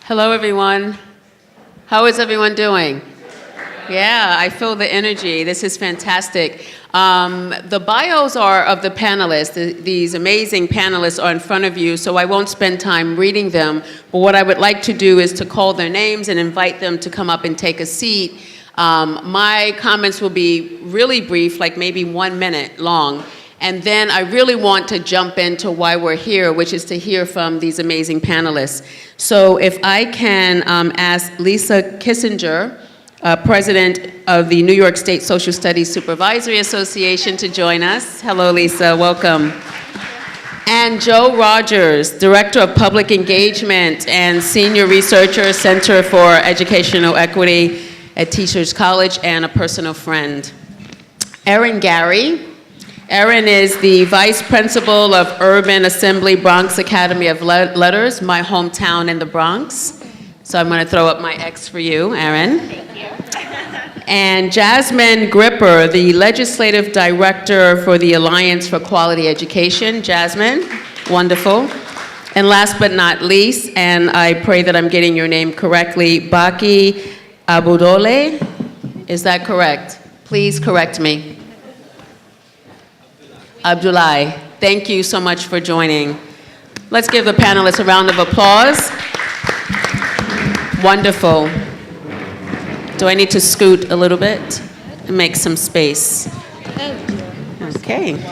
Hello, everyone. How is everyone doing? Yeah, I feel the energy. This is fantastic. The bios are of the panelists. These amazing panelists are in front of you, so I won't spend time reading them. But what I would like to do is to call their names and invite them to come up and take a seat. My comments will be really brief, like maybe 1 minute long. And then I really want to jump into why we're here, which is to hear from these amazing panelists. So if I can ask Lisa Kissinger, President of the New York State Social Studies Supervisory Association, to join us. Hello, Lisa, welcome. And Joe Rogers, Director of Public Engagement and Senior Researcher, Center for Educational Equity at Teachers College, and a personal friend. Erin Gary. Erin is the Vice Principal of Urban Assembly Bronx Academy of Letters, my hometown in the Bronx. So I'm going to throw up my X for you, Erin. Thank you. And Jasmine Gripper, the Legislative Director for the Alliance for Quality Education. Jasmine, wonderful. And last but not least, and I pray that I'm getting your name correctly, Baki Abudole. Is that correct? Please correct me. Abdullah, thank you so much for joining. Let's give the panelists a round of applause. Wonderful. Do I need to scoot a little bit and make some space? Okay.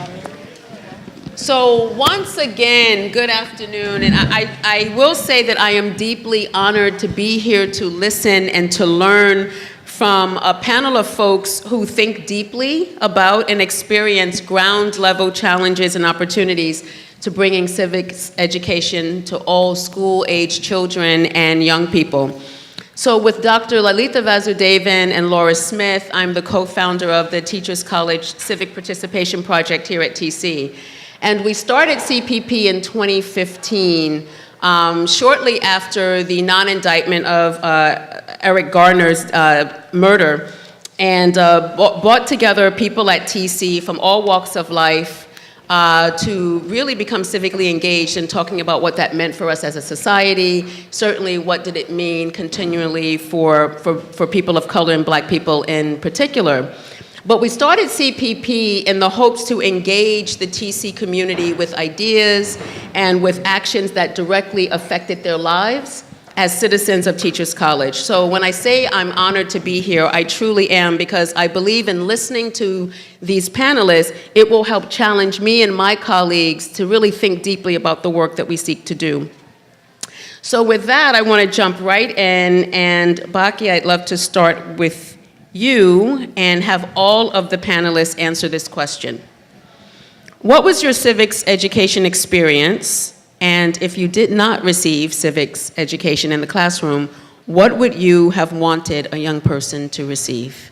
So once again, good afternoon, and I will say that I am deeply honored to be here to listen and to learn from a panel of folks who think deeply about and experience ground-level challenges and opportunities to bringing civics education to all school-age children and young people. So with Dr. Lalita Vasudevan and Laura Smith, I'm the co-founder of the Teachers College Civic Participation Project here at TC. And we started CPP in 2015, shortly after the non-indictment of Eric Garner's murder, and brought together people at TC from all walks of life to really become civically engaged in talking about what that meant for us as a society, certainly what did it mean continually for people of color and Black people in particular. But we started CPP in the hopes to engage the TC community with ideas and with actions that directly affected their lives as citizens of Teachers College. So when I say I'm honored to be here, I truly am, because I believe in listening to these panelists, it will help challenge me and my colleagues to really think deeply about the work that we seek to do. So with that, I want to jump right in, and Baki, I'd love to start with you and have all of the panelists answer this question. What was your civics education experience? And if you did not receive civics education in the classroom, what would you have wanted a young person to receive?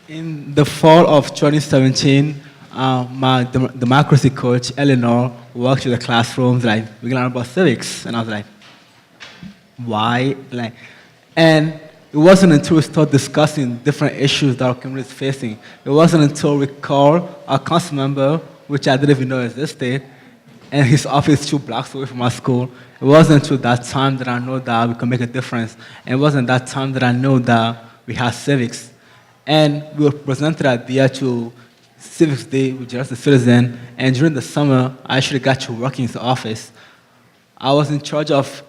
In the fall of 2017, my democracy coach, Eleanor, walked through the classrooms like, we're gonna learn about civics. And I was like, why? And it wasn't until we started discussing different issues that our community is facing. It wasn't until we called our council member, which I didn't even know existed, and his office is 2 blocks away from our school. It wasn't until that time that I know that we could make a difference. And it wasn't that time that I know that we had civics. And we presented the idea to Civics Day with Just a Citizen, and during the summer, I actually got to work in his office. I was in charge of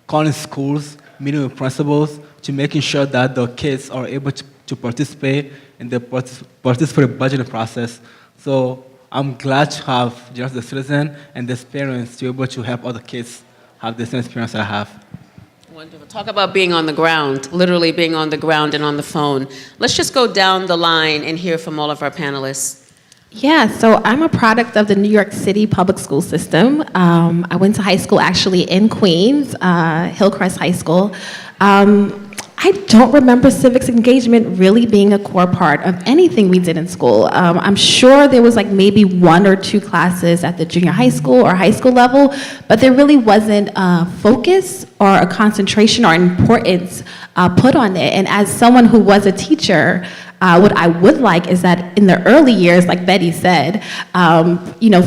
calling schools, meeting with principals, to making sure that the kids are able to participate in the participatory budgeting process. So I'm glad to have Just a Citizen and the experience to be able to help other kids have the same experience that I have. Wonderful. Talk about being on the ground, literally being on the ground and on the phone. Let's just go down the line and hear from all of our panelists. Yeah, so I'm a product of the New York City public school system. I went to high school actually in Queens, Hillcrest High School. I don't remember civics engagement really being a core part of anything we did in school. I'm sure there was like maybe 1 or 2 classes at the junior high school or high school level, but there really wasn't a focus or a concentration or importance put on it. And as someone who was a teacher, What I would like is that in the early years, like Betty said,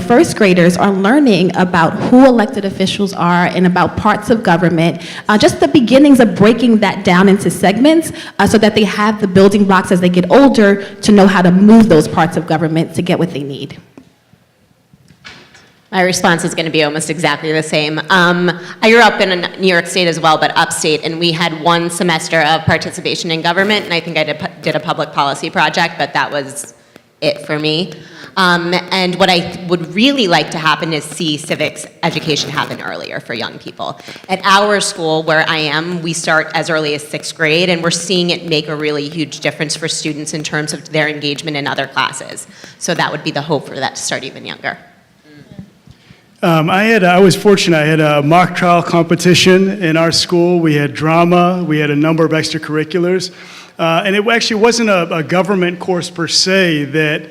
first graders are learning about who elected officials are and about parts of government, just the beginnings of breaking that down into segments so that they have the building blocks as they get older to know how to move those parts of government to get what they need. My response is going to be almost exactly the same. I grew up in New York State as well, but upstate, and we had one semester of participation in government, and I think I did a public policy project, but that was it for me. And what I would really like to happen is see civics education happen earlier for young people. At our school, where I am, we start as early as 6th grade, and we're seeing it make a really huge difference for students in terms of their engagement in other classes. So that would be the hope for that to start even younger. I was fortunate. I had a mock trial competition in our school. We had drama. We had a number of extracurriculars. And it actually wasn't a government course per se that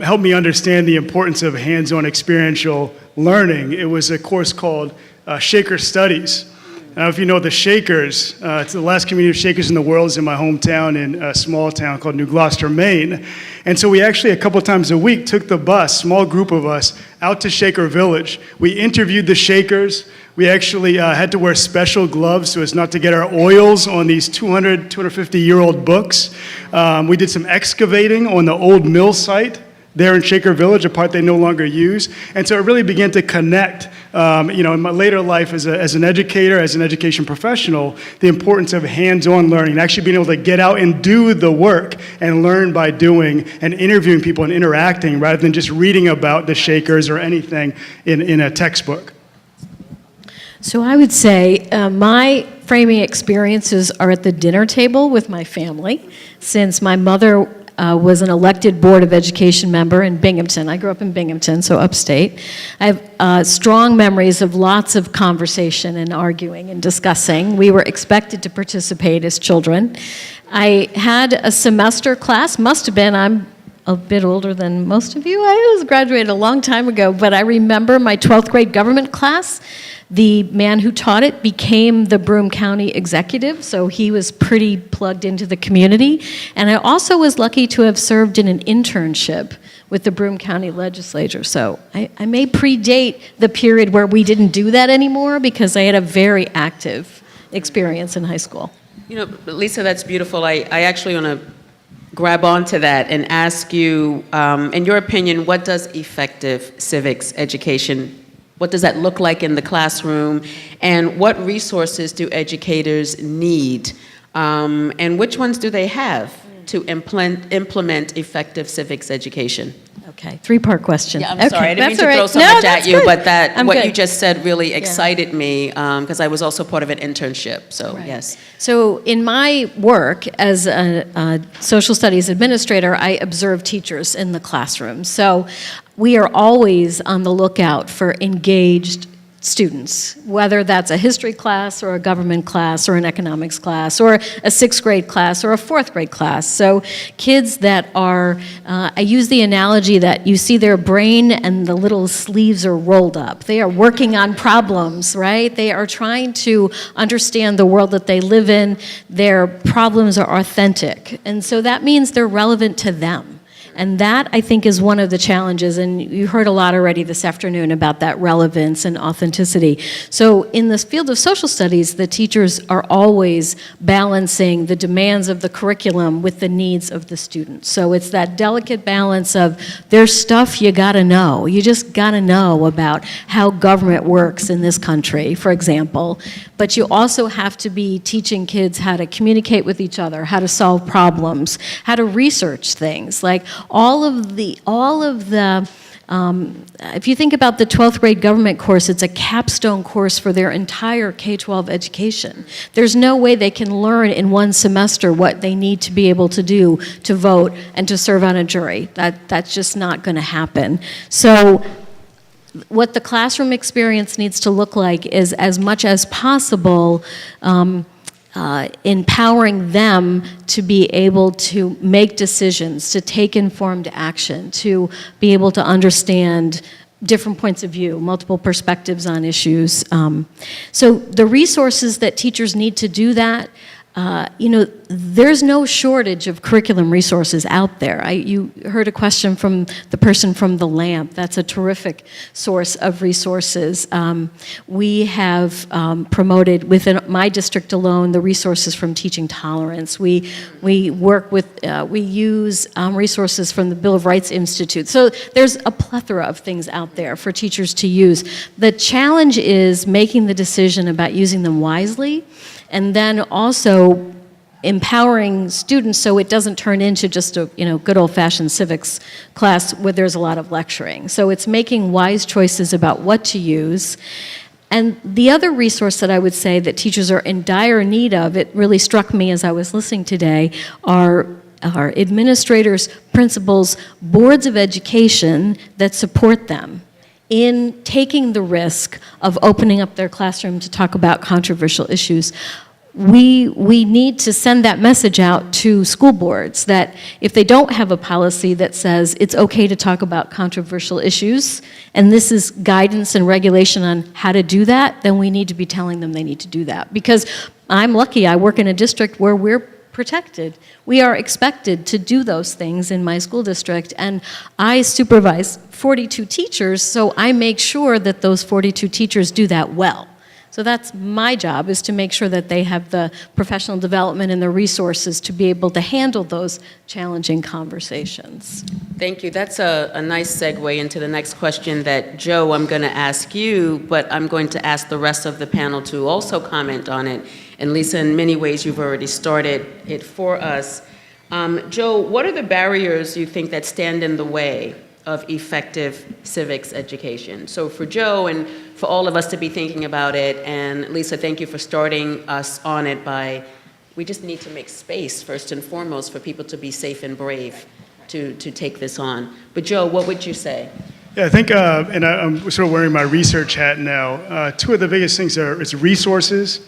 helped me understand the importance of hands-on experiential learning. It was a course called Shaker Studies. I don't know if you know the Shakers. It's the last community of Shakers in the world is in my hometown in a small town called New Gloucester, Maine. And so we actually, a couple times a week, took the bus, small group of us, out to Shaker Village. We interviewed the Shakers. We actually had to wear special gloves so as not to get our oils on these 250-year-old books. We did some excavating on the old mill site there in Shaker Village, a part they no longer use. And so it really began to connect, in my later life as an educator, as an education professional, the importance of hands-on learning, and actually being able to get out and do the work and learn by doing and interviewing people and interacting rather than just reading about the Shakers or anything in a textbook. So I would say my framing experiences are at the dinner table with my family, since my mother was an elected Board of Education member in Binghamton. I grew up in Binghamton, so upstate. I have strong memories of lots of conversation and arguing and discussing. We were expected to participate as children. I had a semester class, must have been, I'm a bit older than most of you. I was graduated a long time ago, but I remember my 12th grade government class. The man who taught it became the Broome County executive, so he was pretty plugged into the community. And I also was lucky to have served in an internship with the Broome County legislature. So I may predate the period where we didn't do that anymore because I had a very active experience in high school. Lisa, that's beautiful. I actually want to grab onto that and ask you, in your opinion, what does effective civics education, what does that look like in the classroom, and what resources do educators need, and which ones do they have to implement effective civics education? Okay, three-part question. Yeah, I'm okay, sorry, I didn't mean to all throw right. so No, much that's at you, good. but what good. you just said really excited me, because I was also part of an internship, so Right. yes. So in my work as a social studies administrator, I observe teachers in the classroom. So we are always on the lookout for engaged students, whether that's a history class or a government class or an economics class or a 6th grade class or a 4th grade class. So kids that are, I use the analogy that you see their brain and the little sleeves are rolled up. They are working on problems, right? They are trying to understand the world that they live in. Their problems are authentic. And so that means they're relevant to them. And that, I think, is one of the challenges, and you heard a lot already this afternoon about that relevance and authenticity. So in the field of social studies, the teachers are always balancing the demands of the curriculum with the needs of the students. So it's that delicate balance of there's stuff you gotta know. You just gotta know about how government works in this country, for example. But you also have to be teaching kids how to communicate with each other, how to solve problems, how to research things. Like all of the if you think about the 12th grade government course, it's a capstone course for their entire K-12 education. There's no way they can learn in one semester what they need to be able to do to vote and to serve on a jury. That's just not going to happen. So what the classroom experience needs to look like is, as much as possible, empowering them to be able to make decisions, to take informed action, to be able to understand different points of view, multiple perspectives on issues. So the resources that teachers need to do that, there's no shortage of curriculum resources out there. You heard a question from the person from the LAMP. That's a terrific source of resources. We have promoted within my district alone the resources from Teaching Tolerance. We work with, we use resources from the Bill of Rights Institute. So there's a plethora of things out there for teachers to use. The challenge is making the decision about using them wisely, and then also empowering students so it doesn't turn into just a good old-fashioned civics class where there's a lot of lecturing. So it's making wise choices about what to use. And the other resource that I would say that teachers are in dire need of, it really struck me as I was listening today, are administrators, principals, boards of education that support them in taking the risk of opening up their classroom to talk about controversial issues. We need to send that message out to school boards that if they don't have a policy that says it's okay to talk about controversial issues, and this is guidance and regulation on how to do that, then we need to be telling them they need to do that. Because I'm lucky, I work in a district where we're protected. We are expected to do those things in my school district, and I supervise 42 teachers, so I make sure that those 42 teachers do that well. So that's my job, is to make sure that they have the professional development and the resources to be able to handle those challenging conversations. Thank you. That's a nice segue into the next question that, Joe, I'm going to ask you, but I'm going to ask the rest of the panel to also comment on it. And Lisa, in many ways, you've already started it for us. Joe, what are the barriers you think that stand in the way of effective civics education? So for Joe and for all of us to be thinking about it, and Lisa, thank you for starting us on it by, we just need to make space first and foremost for people to be safe and brave to take this on. But Joe, what would you say? Yeah, I think, and I'm sort of wearing my research hat now, two of the biggest things is resources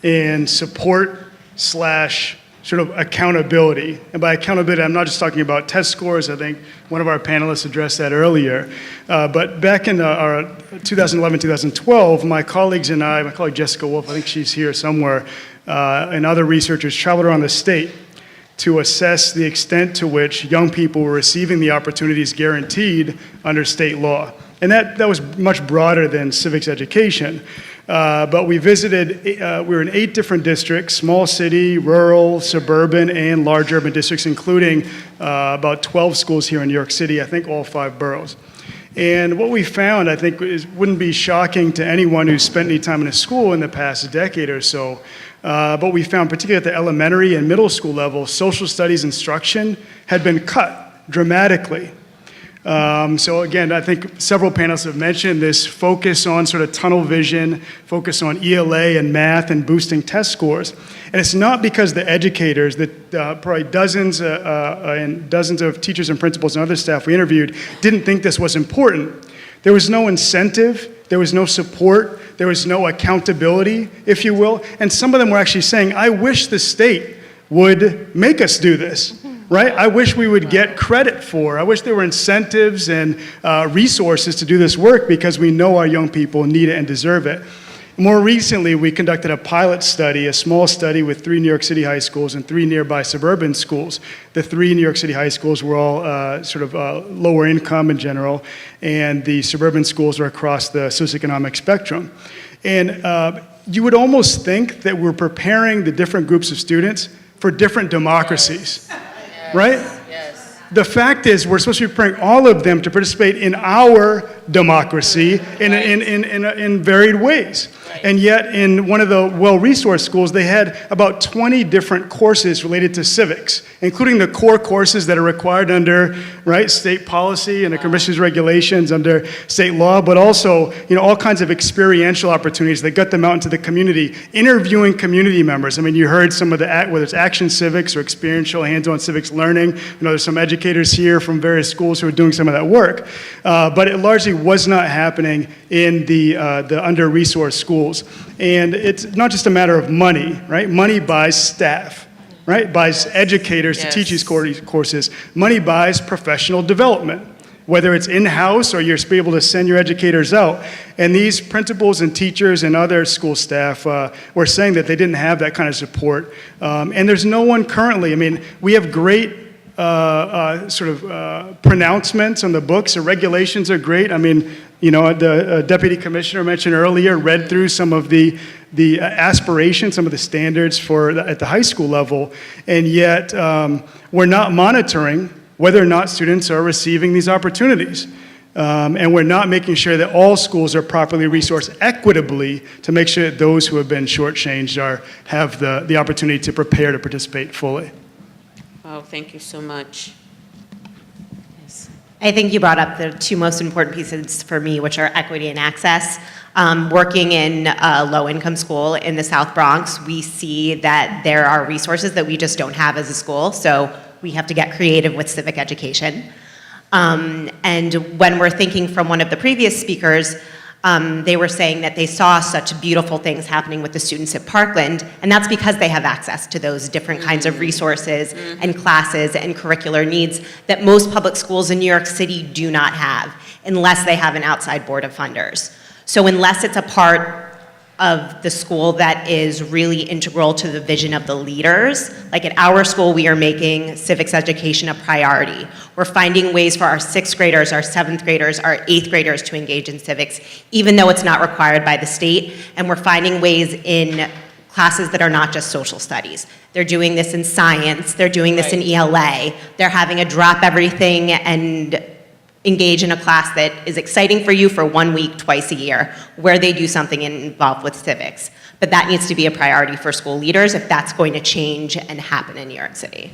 and support / sort of accountability. And by accountability, I'm not just talking about test scores. I think one of our panelists addressed that earlier. But back in our 2011, 2012, my colleagues and I, my colleague Jessica Wolf, I think she's here somewhere, and other researchers traveled around the state to assess the extent to which young people were receiving the opportunities guaranteed under state law. And that was much broader than civics education. But we visited, we were in 8 different districts, small city, rural, suburban, and large urban districts, including about 12 schools here in New York City, I think all 5 boroughs. And what we found, I think, wouldn't be shocking to anyone who's spent any time in a school in the past decade or so. But we found, particularly at the elementary and middle school level, social studies instruction had been cut dramatically. So again, I think several panelists have mentioned this focus on sort of tunnel vision, focus on ELA and math and boosting test scores. And it's not because the educators, that probably dozens and dozens of teachers and principals and other staff we interviewed didn't think this was important. There was no incentive, there was no support, there was no accountability, if you will. And some of them were actually saying, I wish the state would make us do this. Right? I wish we would get credit for. I wish there were incentives and resources to do this work because we know our young people need it and deserve it. More recently, we conducted a pilot study, a small study with 3 New York City high schools and 3 nearby suburban schools. The 3 New York City high schools were all sort of lower income in general, and the suburban schools are across the socioeconomic spectrum. And you would almost think that we're preparing the different groups of students for different democracies. Right? Yes. The fact is, we're supposed to be preparing all of them to participate in our democracy in varied ways. Right. And yet, in one of the well-resourced schools, they had about 20 different courses related to civics, including the core courses that are required under state policy and the commission's regulations under state law, but also all kinds of experiential opportunities that got them out into the community, interviewing community members. I mean, you heard some of the, whether it's action civics or experiential hands-on civics learning. There's some educators here from various schools who are doing some of that work, but it largely was not happening in the under-resourced schools. And it's not just a matter of money, right? Money buys staff, right? Buys educators to teach these courses. Money buys professional development, whether it's in-house or you're able to send your educators out. And these principals and teachers and other school staff were saying that they didn't have that kind of support. And there's no one currently. I mean, we have great pronouncements on the books. The regulations are great. I mean, you know, the deputy commissioner mentioned earlier, read through some of the aspirations, some of the standards at the high school level, and yet we're not monitoring whether or not students are receiving these opportunities. And we're not making sure that all schools are properly resourced equitably to make sure that those who have been shortchanged have the opportunity to prepare to participate fully. Oh, thank you so much. Yes. I think you brought up the two most important pieces for me, which are equity and access. Working in a low-income school in the South Bronx, we see that there are resources that we just don't have as a school, so we have to get creative with civic education. And when we're thinking from one of the previous speakers, they were saying that they saw such beautiful things happening with the students at Parkland, and that's because they have access to those different kinds of resources and classes and curricular needs that most public schools in New York City do not have, unless they have an outside board of funders. So unless it's a part of the school that is really integral to the vision of the leaders, like at our school, we are making civics education a priority. We're finding ways for our 6th graders, our 7th graders, our 8th graders to engage in civics, even though it's not required by the state. And we're finding ways in classes that are not just social studies. They're doing this in science, they're doing this in ELA, they're having a drop everything and engage in a class that is exciting for you for 1 week, twice a year, where they do something involved with civics. But that needs to be a priority for school leaders if that's going to change and happen in New York City.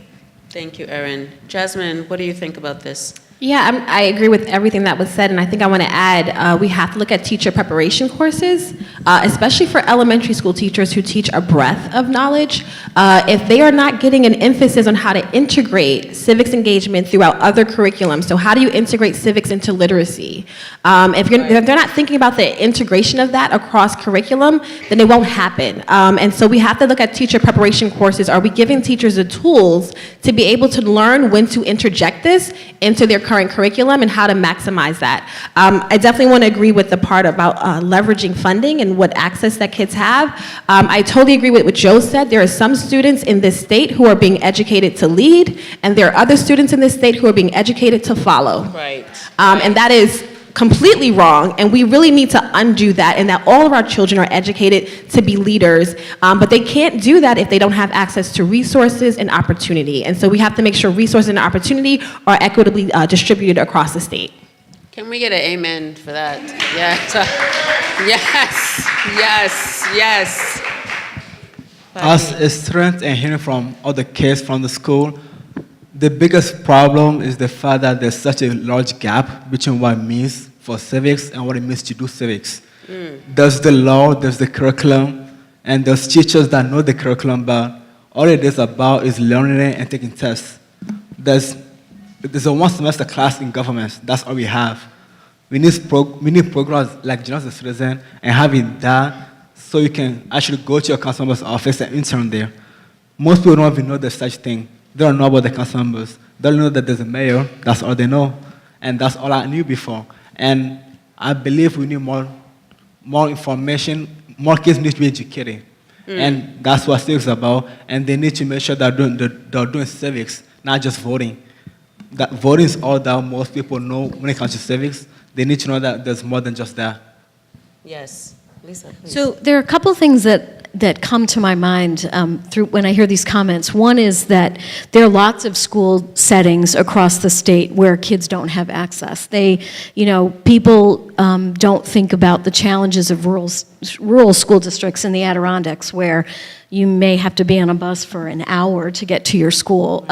Thank you, Erin. Jasmine, what do you think about this? Yeah, I agree with everything that was said, and I think I want to add, we have to look at teacher preparation courses, especially for elementary school teachers who teach a breadth of knowledge. If they are not getting an emphasis on how to integrate civics engagement throughout other curriculums, so how do you integrate civics into literacy? If they're not thinking about the integration of that across curriculum, then it won't happen. And so we have to look at teacher preparation courses. Are we giving teachers the tools to be able to learn when to interject this into their current curriculum and how to maximize that? I definitely want to agree with the part about leveraging funding and what access that kids have. I totally agree with what Joe said. There are some students in this state who are being educated to lead, and there are other students in this state who are being educated to follow. Right. And that is completely wrong, and we really need to undo that, and that all of our children are educated to be leaders, but they can't do that if they don't have access to resources and opportunity. And so we have to make sure resources and opportunity are equitably distributed across the state. Can we get an amen for that? Yes. Yes. Yes. Yes. As a student and hearing from other kids from the school, the biggest problem is the fact that there's such a large gap between what it means for civics and what it means to do civics. There's the law, there's the curriculum, and there's teachers that know the curriculum, but all it is about is learning it and taking tests. There's a one semester class in government, that's all we have. We need programs like Journal as a Citizen and having that so you can actually go to your council member's office and intern there. Most people don't even know there's such thing. They don't know about the council members. They don't know that there's a mayor. That's all they know. And that's all I knew before. And I believe we need more information. More kids need to be educated. And that's what civics is about. And they need to make sure that they're doing civics, not just voting. That voting is all that most people know when it comes to civics. They need to know that there's more than just that. Yes. Lisa, please. So there are a couple things that come to my mind through when I hear these comments. One is that there are lots of school settings across the state where kids don't have access. People don't think about the challenges of rural school districts in the Adirondacks where you may have to be on a bus for an hour to get to your school.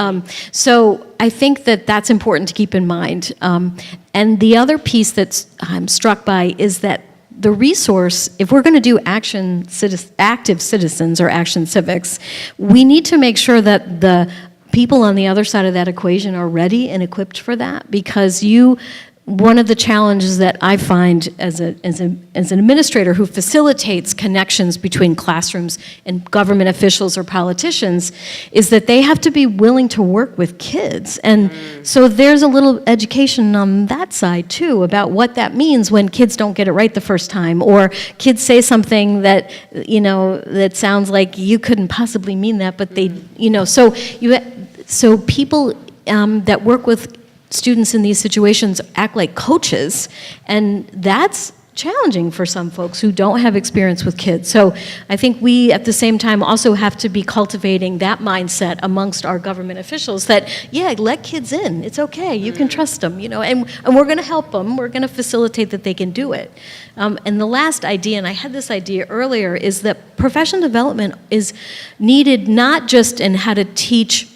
So I think that that's important to keep in mind. And the other piece that I'm struck by is that the resource, if we're going to do active citizens or action civics, we need to make sure that the people on the other side of that equation are ready and equipped for that, because one of the challenges that I find as an administrator who facilitates connections between classrooms and government officials or politicians is that they have to be willing to work with kids. And so there's a little education on that side too about what that means when kids don't get it right the first time, or kids say something that, that sounds like you couldn't possibly mean that, but they, so people that work with students in these situations act like coaches, and that's challenging for some folks who don't have experience with kids. So I think we, at the same time, also have to be cultivating that mindset amongst our government officials that, yeah, let kids in. It's okay. You can trust them, and we're going to help them. We're going to facilitate that they can do it. And the last idea, and I had this idea earlier, is that professional development is needed not just in how to teach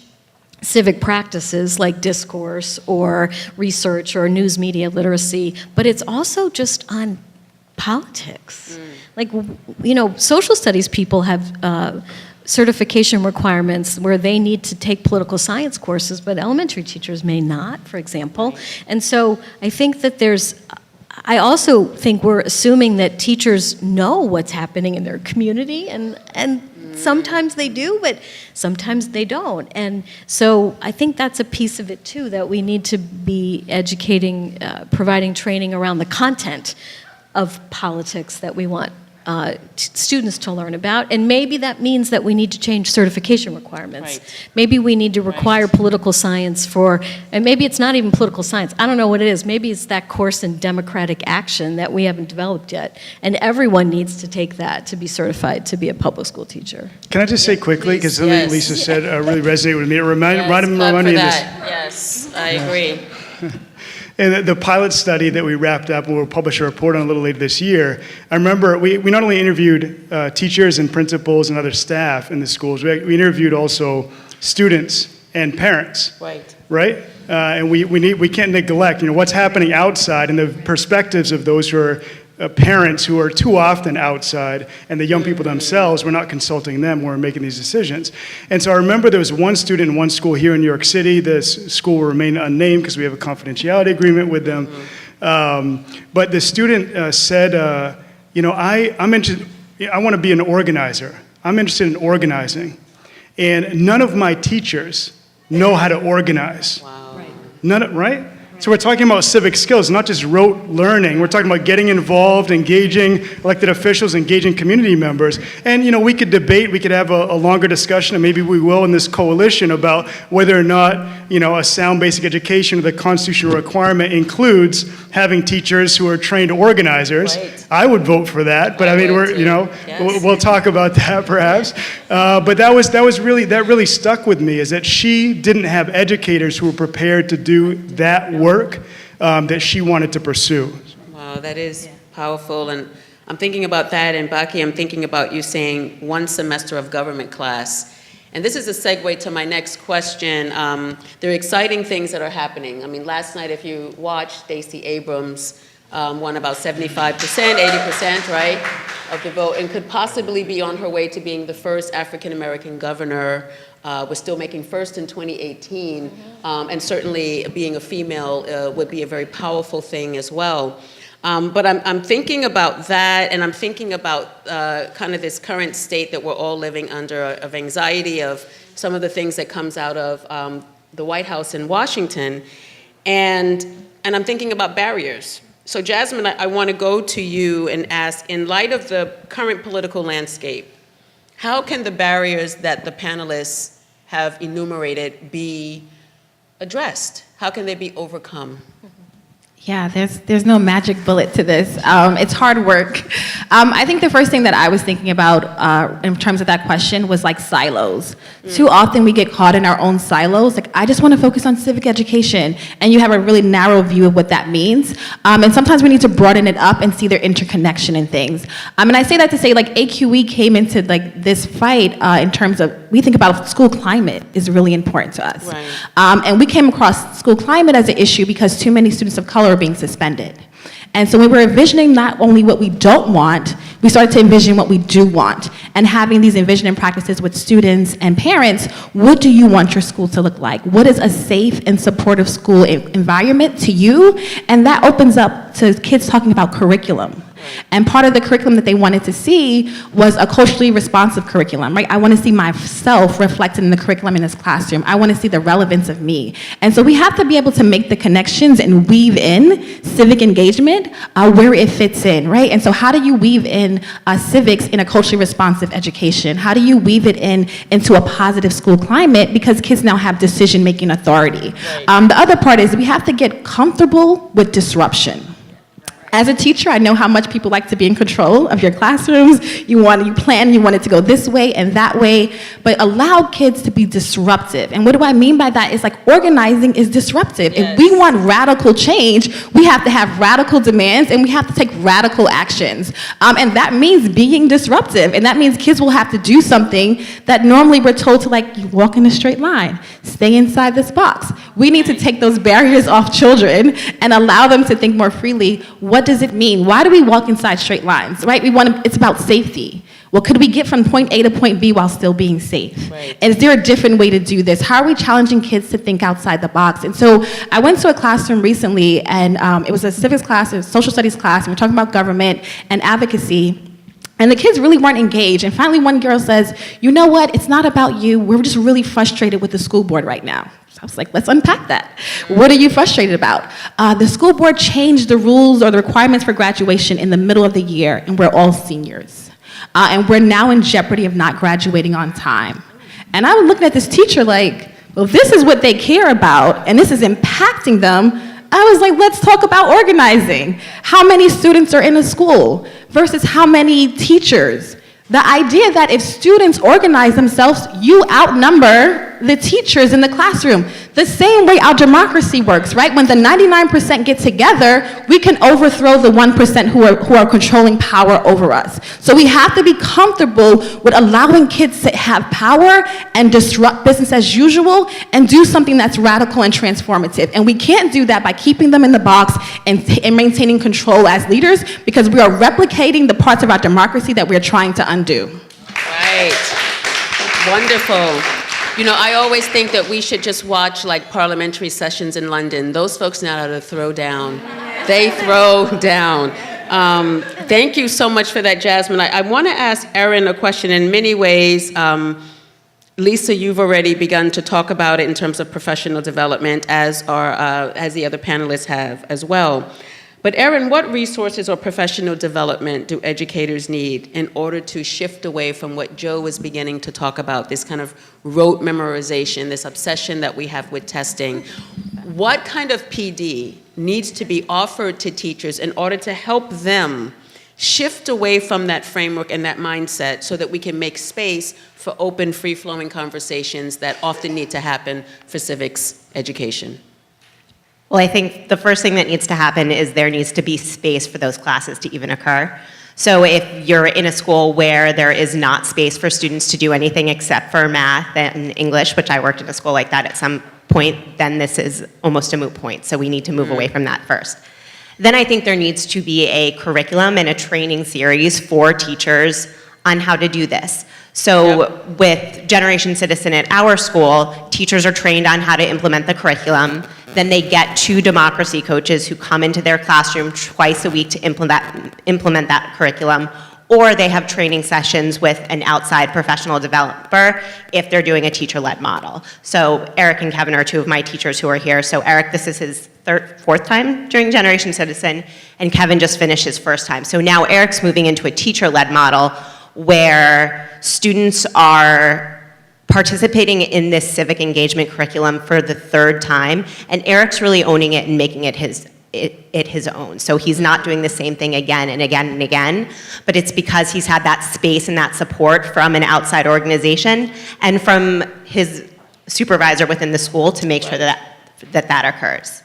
civic practices like discourse or research or news media literacy, but it's also just on politics. Like, social studies people have certification requirements where they need to take political science courses, but elementary teachers may not, for example. And so I think that I also think we're assuming that teachers know what's happening in their community, and sometimes they do, but sometimes they don't. And so I think that's a piece of it too, that we need to be educating, providing training around the content of politics that we want students to learn about. And maybe that means that we need to change certification requirements. Right. Maybe we need to require political science and maybe it's not even political science. I don't know what it is. Maybe it's that course in democratic action that we haven't developed yet. And everyone needs to take that to be certified to be a public school teacher. Can I just say quickly, because something Lisa said really resonated with me. It reminded me of this. Yes, I agree. And the pilot study that we wrapped up, and we'll publish a report on a little later this year, I remember we not only interviewed teachers and principals and other staff in the schools, we interviewed also students and parents. Right? And we can't neglect, what's happening outside and the perspectives of those who are parents who are too often outside, and the young people themselves, we're not consulting them when we're making these decisions. And so I remember there was one student in one school here in New York City. This school will remain unnamed because we have a confidentiality agreement with them. But the student said, I'm interested, I want to be an organizer. I'm interested in organizing. And none of my teachers know how to organize. Wow. Right? So we're talking about civic skills, not just rote learning. We're talking about getting involved, engaging elected officials, engaging community members. And, we could debate, we could have a longer discussion, and maybe we will in this coalition, about whether or not, a sound basic education or the constitutional requirement includes having teachers who are trained organizers. Right. I would vote for that, but we'll talk about that perhaps. But that really stuck with me, is that she didn't have educators who were prepared to do that work that she wanted to pursue. Wow, that is powerful. And I'm thinking about that, and Baki, I'm thinking about you saying one semester of government class. And this is a segue to my next question. There are exciting things that are happening. I mean, last night, if you watched, Stacey Abrams won about 75%, 80%, right, of the vote, and could possibly be on her way to being the first African-American governor. We're still making first in 2018, and certainly being a female would be a very powerful thing as well. But I'm thinking about that, and I'm thinking about kind of this current state that we're all living under of anxiety of some of the things that comes out of the White House in Washington, and I'm thinking about barriers. So Jasmine, I want to go to you and ask, in light of the current political landscape, how can the barriers that the panelists have enumerated be addressed? How can they be overcome? Yeah, there's no magic bullet to this. It's hard work. I think the first thing that I was thinking about in terms of that question was like silos. Too often we get caught in our own silos. Like, I just want to focus on civic education, and you have a really narrow view of what that means. And sometimes we need to broaden it up and see their interconnection in things. And I say that to say, like, AQE came into like this fight in terms of, we think about school climate is really important to us. Right. And we came across school climate as an issue because too many students of color are being suspended. And so when we're envisioning not only what we don't want, We started to envision what we do want, and having these envisioning practices with students and parents. What do you want your school to look like? What is a safe and supportive school environment to you? And that opens up to kids talking about curriculum. And part of the curriculum that they wanted to see was a culturally responsive curriculum, right? I want to see myself reflected in the curriculum in this classroom. I want to see the relevance of me. And so we have to be able to make the connections and weave in civic engagement where it fits in, right? And so how do you weave in civics in a culturally responsive education? How do you weave it into a positive school climate? Because kids now have decision-making authority. The other part is we have to get comfortable with disruption. As a teacher, I know how much people like to be in control of your classrooms. You plan, you want it to go this way and that way, but allow kids to be disruptive. And what do I mean by that? It's like organizing is disruptive. Yes. If we want radical change, we have to have radical demands and we have to take radical actions. And that means being disruptive. And that means kids will have to do something that normally we're told to, like, you walk in a straight line, stay inside this box. We need to take those barriers off children and allow them to think more freely. What does it mean? Why do we walk inside straight lines, right? It's about safety. Well, could we get from point A to point B while still being safe? Right. And is there a different way to do this? How are we challenging kids to think outside the box? And so I went to a classroom recently, and it was a civics class, a social studies class, and we're talking about government and advocacy. And the kids really weren't engaged. And finally, one girl says, you know what? It's not about you. We're just really frustrated with the school board right now. So I was like, let's unpack that. What are you frustrated about? The school board changed the rules or the requirements for graduation in the middle of the year, and we're all seniors. And we're now in jeopardy of not graduating on time. And I was looking at this teacher like, well, if this is what they care about, and this is impacting them, I was like, let's talk about organizing. How many students are in a school versus how many teachers? The idea that if students organize themselves, you outnumber the teachers in the classroom. The same way our democracy works, right? When the 99% get together, we can overthrow the 1% who are controlling power over us. So we have to be comfortable with allowing kids to have power and disrupt business as usual and do something that's radical and transformative. And we can't do that by keeping them in the box and maintaining control as leaders, because we are replicating the parts of our democracy that we're trying to undo. Right. Wonderful. You know, I always think that we should just watch like parliamentary sessions in London. Those folks know how to throw down. They throw down. Thank you so much for that, Jasmine. I want to ask Erin a question in many ways. Lisa, you've already begun to talk about it in terms of professional development, as the other panelists have as well. But Erin, what resources or professional development do educators need in order to shift away from what Joe was beginning to talk about, this kind of rote memorization, this obsession that we have with testing? What kind of PD needs to be offered to teachers in order to help them shift away from that framework and that mindset so that we can make space for open, free-flowing conversations that often need to happen for civics education? Well, I think the first thing that needs to happen is there needs to be space for those classes to even occur. So if you're in a school where there is not space for students to do anything except for math and English, which I worked in a school like that at some point, then this is almost a moot point. So we need to move away from that first. Then I think there needs to be a curriculum and a training series for teachers on how to do this. So with Generation Citizen at our school, teachers are trained on how to implement the curriculum. Then they get 2 democracy coaches who come into their classroom twice a week to implement that curriculum, or they have training sessions with an outside professional developer if they're doing a teacher-led model. So Eric and Kevin are 2 of my teachers who are here. So Eric, this is his 4th time during Generation Citizen, and Kevin just finished his 1st time. So now Eric's moving into a teacher-led model where students are participating in this civic engagement curriculum for the 3rd time, and Eric's really owning it and making it his own. So he's not doing the same thing again and again and again, but it's because he's had that space and that support from an outside organization and from his supervisor within the school to make sure that occurs.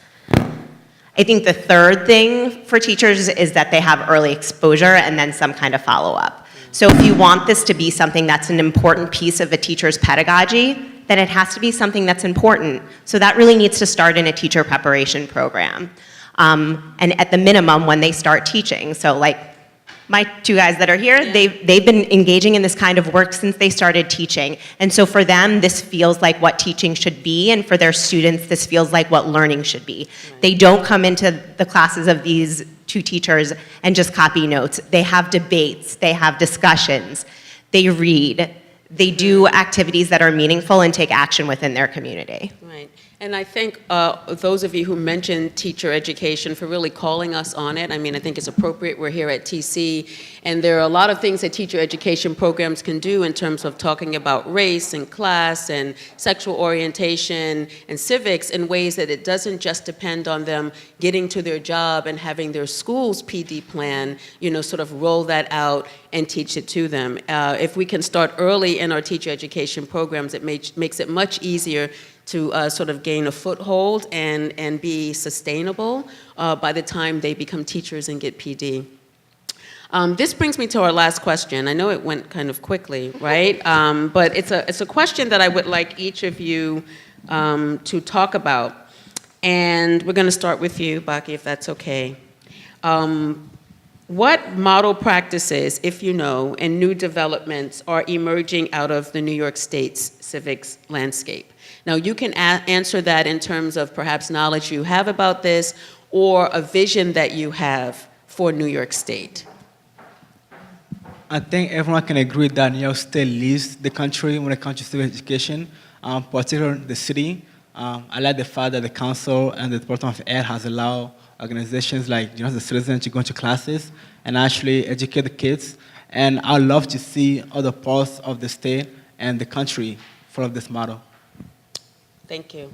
I think the 3rd thing for teachers is that they have early exposure and then some kind of follow-up. So if you want this to be something that's an important piece of a teacher's pedagogy, then it has to be something that's important. So that really needs to start in a teacher preparation program. And at the minimum, when they start teaching. So like my two guys that are here, they've been engaging in this kind of work since they started teaching. And so for them, this feels like what teaching should be, and for their students, this feels like what learning should be. Right. They don't come into the classes of these two teachers and just copy notes. They have debates, they have discussions, they read, they do activities that are meaningful and take action within their community. Right. And I thank those of you who mentioned teacher education for really calling us on it. I mean, I think it's appropriate. We're here at TC, and there are a lot of things that teacher education programs can do in terms of talking about race and class and sexual orientation and civics in ways that it doesn't just depend on them getting to their job and having their school's PD plan, you know, sort of roll that out and teach it to them. If we can start early in our teacher education programs, it makes it much easier to sort of gain a foothold and be sustainable by the time they become teachers and get PD. This brings me to our last question. I know it went kind of quickly, right? But it's a question that I would like each of you to talk about. And we're going to start with you, Baki, if that's okay. What model practices, if you know, and new developments are emerging out of the New York State's civics landscape? Now, you can answer that in terms of perhaps knowledge you have about this or a vision that you have for New York State. I think everyone can agree that New York State leads the country when it comes to civic education, particularly the city. I like the fact that the council and the Department of Ed has allowed organizations like the Citizens to go into classes and actually educate the kids. And I'd love to see other parts of the state and the country follow this model. Thank you.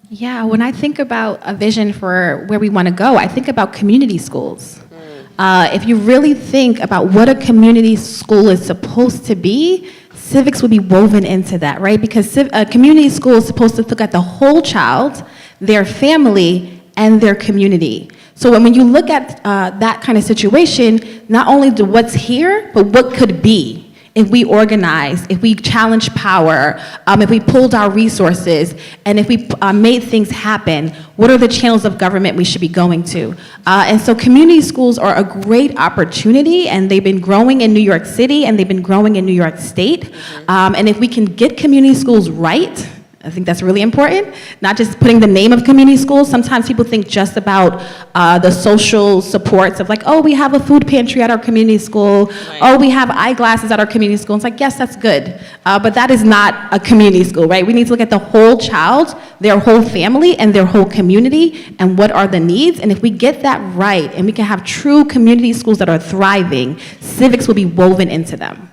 Yeah, when I think about a vision for where we want to go, I think about community schools. If you really think about what a community school is supposed to be, civics would be woven into that, right? Because a community school is supposed to look at the whole child, their family, and their community. So when you look at that kind of situation, not only do what's here, but what could be if we organized, if we challenged power, if we pulled our resources, and if we made things happen, what are the channels of government we should be going to? And so community schools are a great opportunity, and they've been growing in New York City, and they've been growing in New York State. And if we can get community schools right, I think that's really important, not just putting the name of community schools. Sometimes people think just about the social supports of like, oh, we have a food pantry at our community school, right. Oh, we have eyeglasses at our community school. It's like, yes, that's good, but that is not a community school, right? We need to look at the whole child, their whole family, and their whole community, and what are the needs. And if we get that right, and we can have true community schools that are thriving, civics will be woven into them.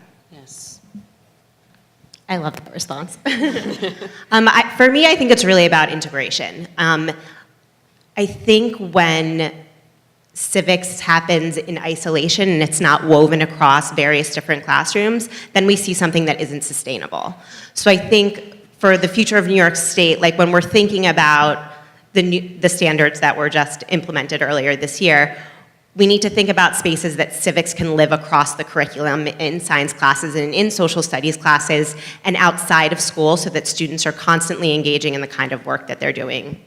I love that response. For me, I think it's really about integration. I think when civics happens in isolation and it's not woven across various different classrooms, then we see something that isn't sustainable. So I think for the future of New York State, like when we're thinking about the standards that were just implemented earlier this year, we need to think about spaces that civics can live across the curriculum in science classes and in social studies classes and outside of school so that students are constantly engaging in the kind of work that they're doing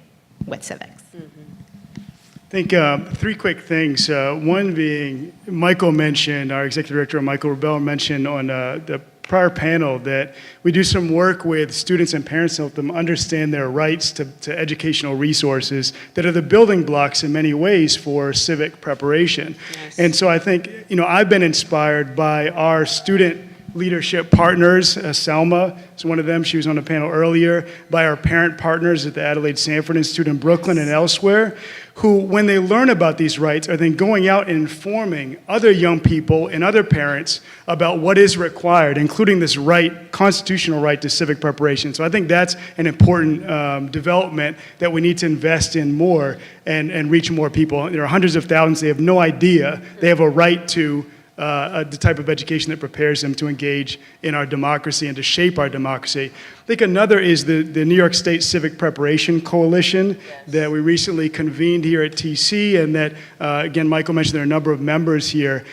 with civics. I think three quick things. One being, Michael mentioned, our executive director, Michael Rebell, mentioned on the prior panel that we do some work with students and parents to help them understand their rights to educational resources that are the building blocks in many ways for civic preparation. Yes. And so I think, I've been inspired by our student leadership partners. Selma is one of them. She was on the panel earlier. By our parent partners at the Adelaide Sanford Institute in Brooklyn and elsewhere, who, when they learn about these rights, are then going out and informing other young people and other parents about what is required, including this right, constitutional right to civic preparation. So I think that's an important development that we need to invest in more and reach more people. There are hundreds of thousands. They have no idea they have a right to the type of education that prepares them to engage in our democracy and to shape our democracy. I think another is the New York State Civic Preparation Coalition that we recently convened here at TC, and that, again, Michael mentioned there are a number of members here.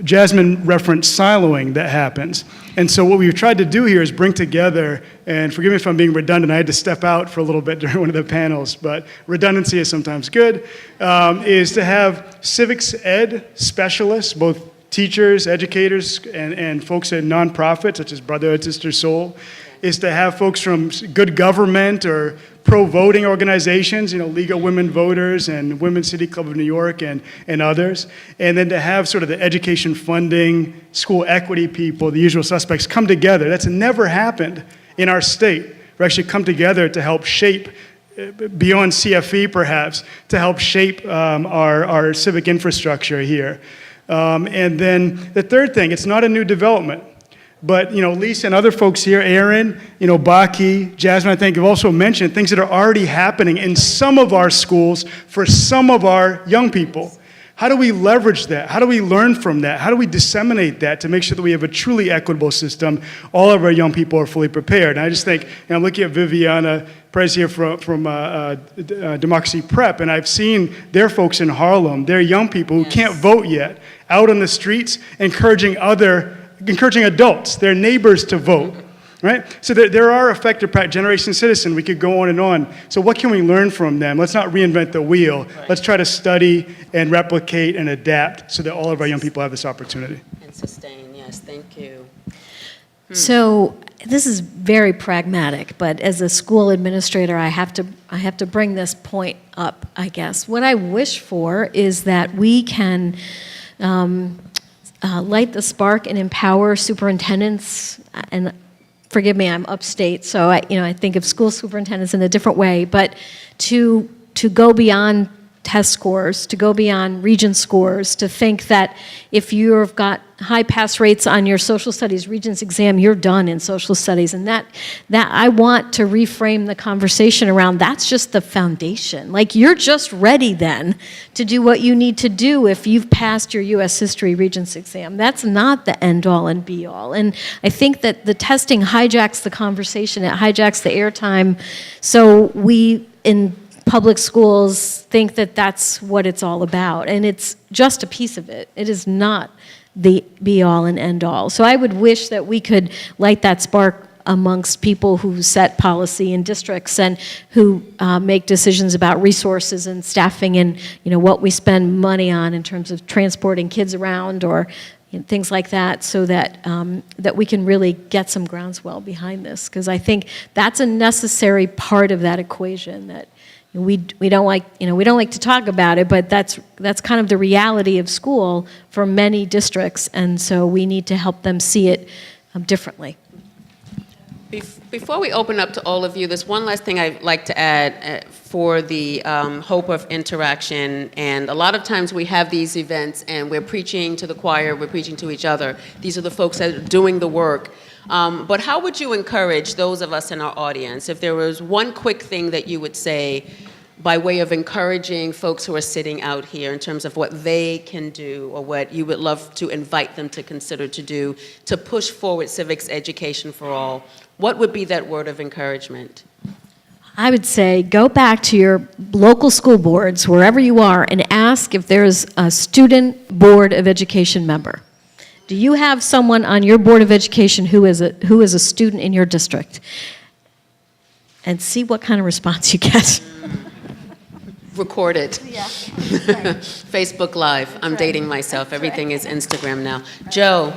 Jasmine referenced siloing that happens. And so what we've tried to do here is bring together, and forgive me if I'm being redundant, I had to step out for a little bit during one of the panels, but redundancy is sometimes good, is to have civics ed specialists, both teachers, educators, and folks in nonprofits such as Brotherhood Sister Soul, is to have folks from good government or pro-voting organizations, League of Women Voters and Women's City Club of New York and others, and then to have sort of the education funding, school equity people, the usual suspects come together. That's never happened in our state. We actually come together to help shape, beyond CFE perhaps, to help shape our civic infrastructure here. And then the third thing, it's not a new development. But, Lisa and other folks here, Aaron, Baki, Jasmine, I think have also mentioned things that are already happening in some of our schools for some of our young people. How do we leverage that? How do we learn from that? How do we disseminate that to make sure that we have a truly equitable system? All of our young people are fully prepared. And I just think, I'm looking at Viviana Perez here from Democracy Prep, and I've seen their folks in Harlem, their young people who can't vote yet, out on the streets encouraging adults, their neighbors to vote, right? So there are effective Generation Citizen. We could go on and on. So what can we learn from them? Let's not reinvent the wheel. Right. Let's try to study and replicate and adapt so that all of our young people have this opportunity. And sustain, yes, thank you. So this is very pragmatic, but as a school administrator, I have to bring this point up, I guess. What I wish for is that we can light the spark and empower superintendents, and forgive me, I'm upstate, so I think of school superintendents in a different way, but to go beyond test scores, to go beyond Regents scores, to think that if you've got high pass rates on your social studies Regents exam, you're done in social studies. And that I want to reframe the conversation around that's just the foundation. Like, you're just ready then to do what you need to do if you've passed your U.S. History Regents exam. That's not the end-all and be-all. And I think that the testing hijacks the conversation, it hijacks the airtime, so we in public schools think that that's what it's all about, and it's just a piece of it. It is not the be-all and end-all. So I would wish that we could light that spark amongst people who set policy in districts and who make decisions about resources and staffing and what we spend money on in terms of transporting kids around or things like that, so that that we can really get some groundswell behind this, because I think that's a necessary part of that equation that we don't like to talk about it, but that's kind of the reality of school for many districts, and so we need to help them see it differently. Before we open up to all of you, there's one last thing I'd like to add for the hope of interaction. And a lot of times we have these events and we're preaching to the choir, we're preaching to each other. These are the folks that are doing the work. But how would you encourage those of us in our audience, if there was one quick thing that you would say by way of encouraging folks who are sitting out here in terms of what they can do or what you would love to invite them to consider to do to push forward civics education for all, what would be that word of encouragement? I would say go back to your local school boards, wherever you are, and ask if there's a student board of education member. Do you have someone on your board of education who is a student in your district? And see what kind of response you get. Record it. Yeah. Facebook Live. I'm dating myself. Everything is Instagram now. Joe,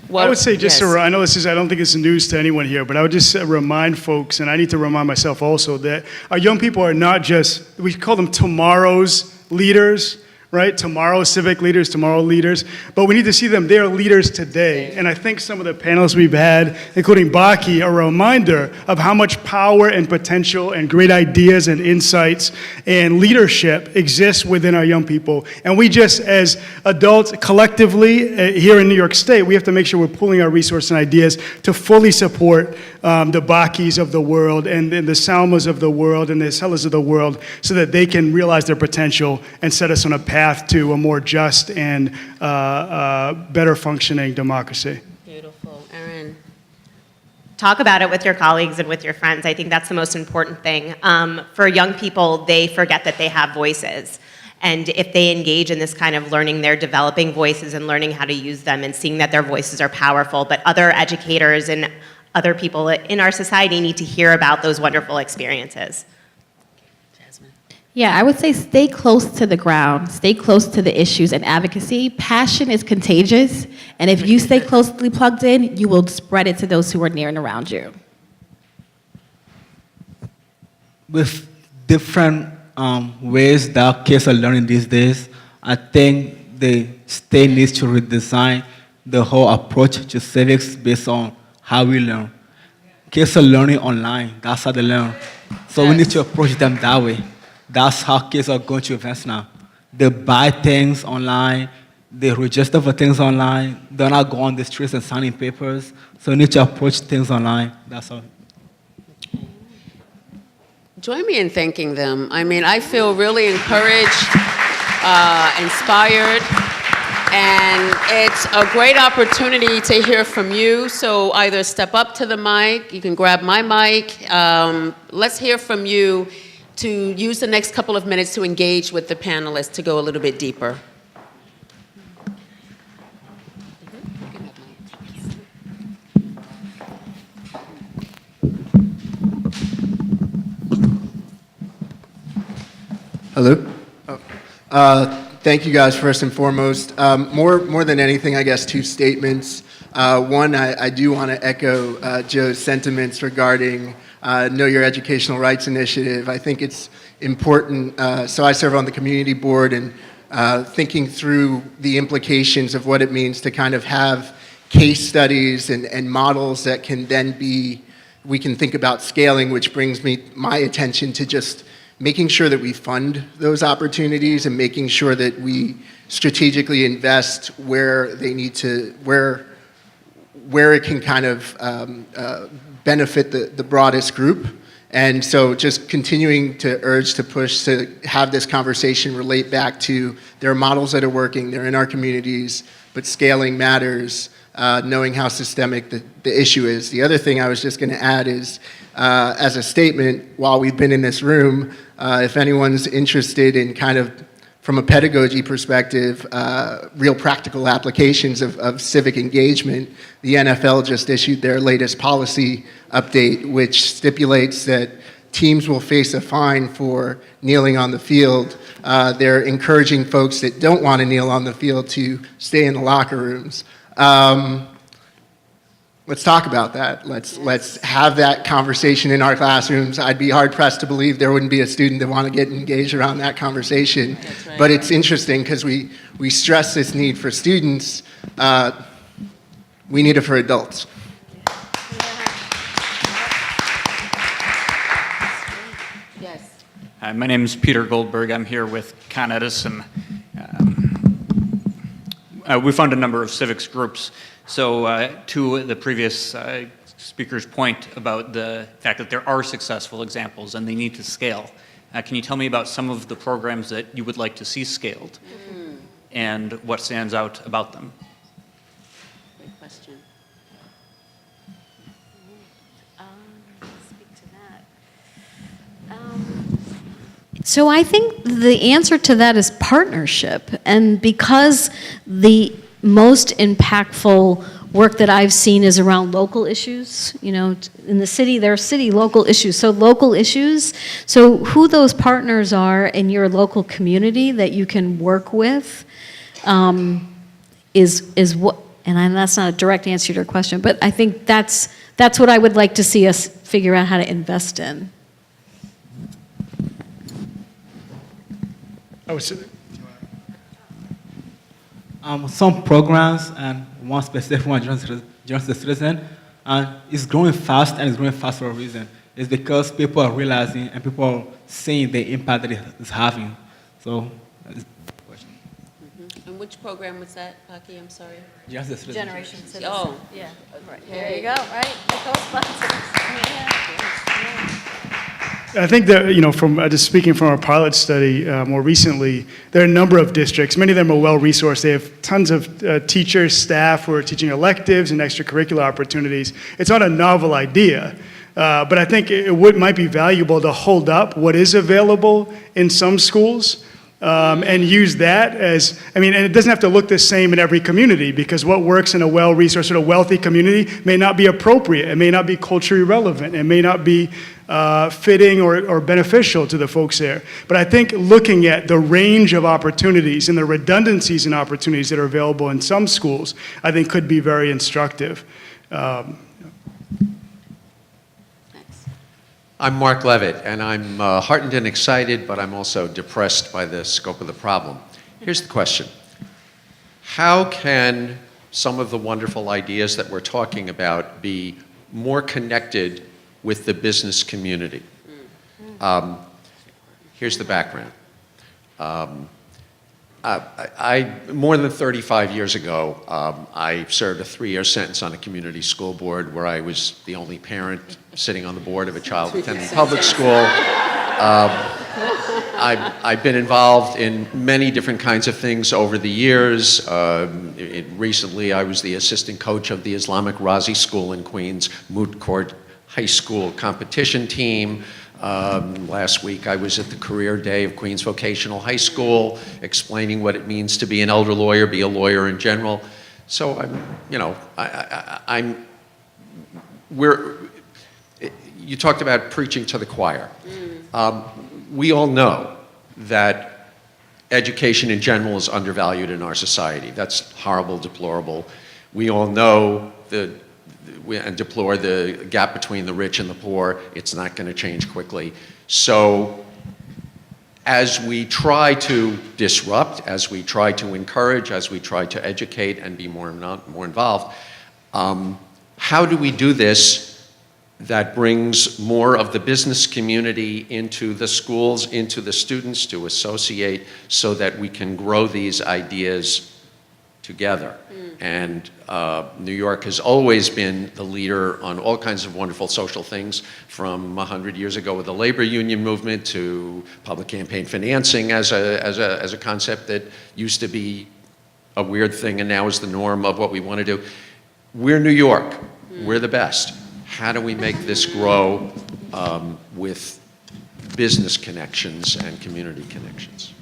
what? I would say I know I don't think it's news to anyone here, but I would just remind folks, and I need to remind myself also, that our young people are not just, we call them tomorrow's leaders, right? Tomorrow's civic leaders, tomorrow leaders. But we need to see them, they are leaders today. And I think some of the panelists we've had, including Baki, are a reminder of how much power and potential and great ideas and insights and leadership exists within our young people. And we just, as adults, collectively, here in New York State, we have to make sure we're pulling our resources and ideas to fully support the Bakis of the world and the Salmas of the world and the Sellas of the world so that they can realize their potential and set us on a path to a more just and better functioning democracy. Beautiful. Erin. Talk about it with your colleagues and with your friends. I think that's the most important thing. For young people, they forget that they have voices. And if they engage in this kind of learning, they're developing voices and learning how to use them and seeing that their voices are powerful. But other educators and other people in our society need to hear about those wonderful experiences. Yeah, I would say stay close to the ground, stay close to the issues and advocacy. Passion is contagious, and if you stay closely plugged in, you will spread it to those who are near and around you. With different ways that kids are learning these days, I think the state needs to redesign the whole approach to civics based on how we learn. Kids are learning online, that's how they learn. So we need to approach them that way. That's how kids are going to events now. They buy things online, they register for things online, they're not going on the streets and signing papers. So we need to approach things online, that's all. Join me in thanking them. I mean, I feel really encouraged, inspired, and it's a great opportunity to hear from you. So either step up to the mic, you can grab my mic. Let's hear from you to use the next couple of minutes to engage with the panelists to go a little bit deeper. Hello. Thank you guys first and foremost. More than anything, I guess, two statements. One, I do want to echo Joe's sentiments regarding Know Your Educational Rights Initiative. I think it's important. So I serve on the community board, and thinking through the implications of what it means to kind of have case studies and models that can then be, we can think about scaling, which brings my attention to just making sure that we fund those opportunities and making sure that we strategically invest where they need to, where it can kind of benefit the broadest group. And so just continuing to urge to push to have this conversation relate back to there are models that are working, they're in our communities, but scaling matters, knowing how systemic the issue is. The other thing I was just gonna add is, as a statement, while we've been in this room, if anyone's interested in kind of, from a pedagogy perspective, real practical applications of civic engagement, the NFL just issued their latest policy update, which stipulates that teams will face a fine for kneeling on the field. They're encouraging folks that don't want to kneel on the field to stay in the locker rooms. Let's talk about that. Let's have that conversation in our classrooms. I'd be hard pressed to believe there wouldn't be a student that want to get engaged around that conversation. That's right. But it's interesting because we stress this need for students. We need it for adults. Yes. Hi, my name is Peter Goldberg. I'm here with Con Edison. We fund a number of civics groups. So to the previous speaker's point about the fact that there are successful examples and they need to scale, can you tell me about some of the programs that you would like to see scaled and what stands out about them? Great question. Speak to that. So I think the answer to that is partnership. And because the most impactful work that I've seen is around local issues. You know, in the city, there are city local issues. So local issues, so who those partners are in your local community that you can work with is what, and that's not a direct answer to your question, but I think that's what I would like to see us figure out how to invest in. I was, Some programs, and one specific one, Just the Citizen, is growing fast, and it's growing fast for a reason. It's because people are realizing and people are seeing the impact that it is having. So, that's the question. And which program was that, Paki? I'm sorry. Just the Citizen. Generation Citizen. Oh. Yeah, right. There you go, right? The co-sponsors. I think that, you know, from just speaking from our pilot study more recently, there are a number of districts. Many of them are well-resourced. They have tons of teachers, staff who are teaching electives and extracurricular opportunities. It's not a novel idea, but I think it might be valuable to hold up what is available in some schools and use that as, and it doesn't have to look the same in every community, because what works in a well-resourced, sort of wealthy community may not be appropriate. It may not be culturally relevant. It may not be fitting or beneficial to the folks there. But I think looking at the range of opportunities and the redundancies and opportunities that are available in some schools, I think could be very instructive. I'm Mark Levitt, and I'm heartened and excited, but I'm also depressed by the scope of the problem. Here's the question. How can some of the wonderful ideas that we're talking about be more connected with the business community? Here's the background. More than 35 years ago, I served a 3-year sentence on a community school board where I was the only parent sitting on the board of a child attending public school. I've been involved in many different kinds of things over the years. Recently, I was the assistant coach of the Islamic Razi School in Queens, Moot Court High School competition team. Last week, I was at the career day of Queens Vocational High School, explaining what it means to be an elder lawyer, be a lawyer in general. So you talked about preaching to the choir. We all know that education in general is undervalued in our society. That's horrible, deplorable. We all know and deplore the gap between the rich and the poor. It's not going to change quickly. So as we try to disrupt, as we try to encourage, as we try to educate and be more involved, how do we do this that brings more of the business community into the schools, into the students to associate, so that we can grow these ideas together? And New York has always been the leader on all kinds of wonderful social things, from 100 years ago with the labor union movement to public campaign financing as a concept that used to be a weird thing and now is the norm of what we want to do. We're New York. We're the best. How do we make this grow with business connections and community connections?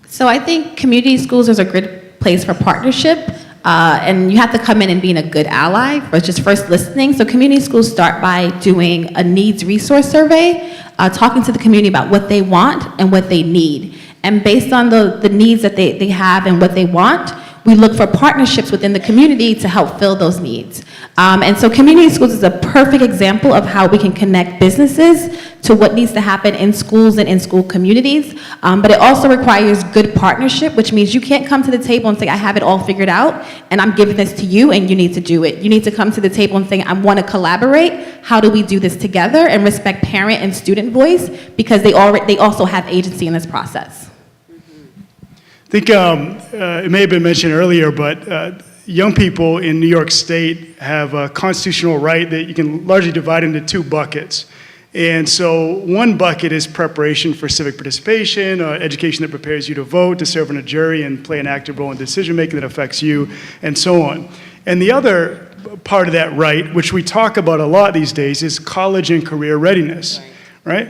So I think community schools is a great place for partnership, and you have to come in and being a good ally versus first listening. So community schools start by doing a needs resource survey, talking to the community about what they want and what they need. And based on the needs that they have and what they want, we look for partnerships within the community to help fill those needs. And so community schools is a perfect example of how we can connect businesses to what needs to happen in schools and in school communities. But it also requires good partnership, which means you can't come to the table and say, I have it all figured out, and I'm giving this to you, and you need to do it. You need to come to the table and say, I want to collaborate. How do we do this together? And respect parent and student voice, because they also have agency in this process. I think it may have been mentioned earlier, but young people in New York State have a constitutional right that you can largely divide into 2 buckets. And so one bucket is preparation for civic participation, education that prepares you to vote, to serve on a jury, and play an active role in decision-making that affects you, and so on. And the other part of that right, which we talk about a lot these days, is college and career readiness, right?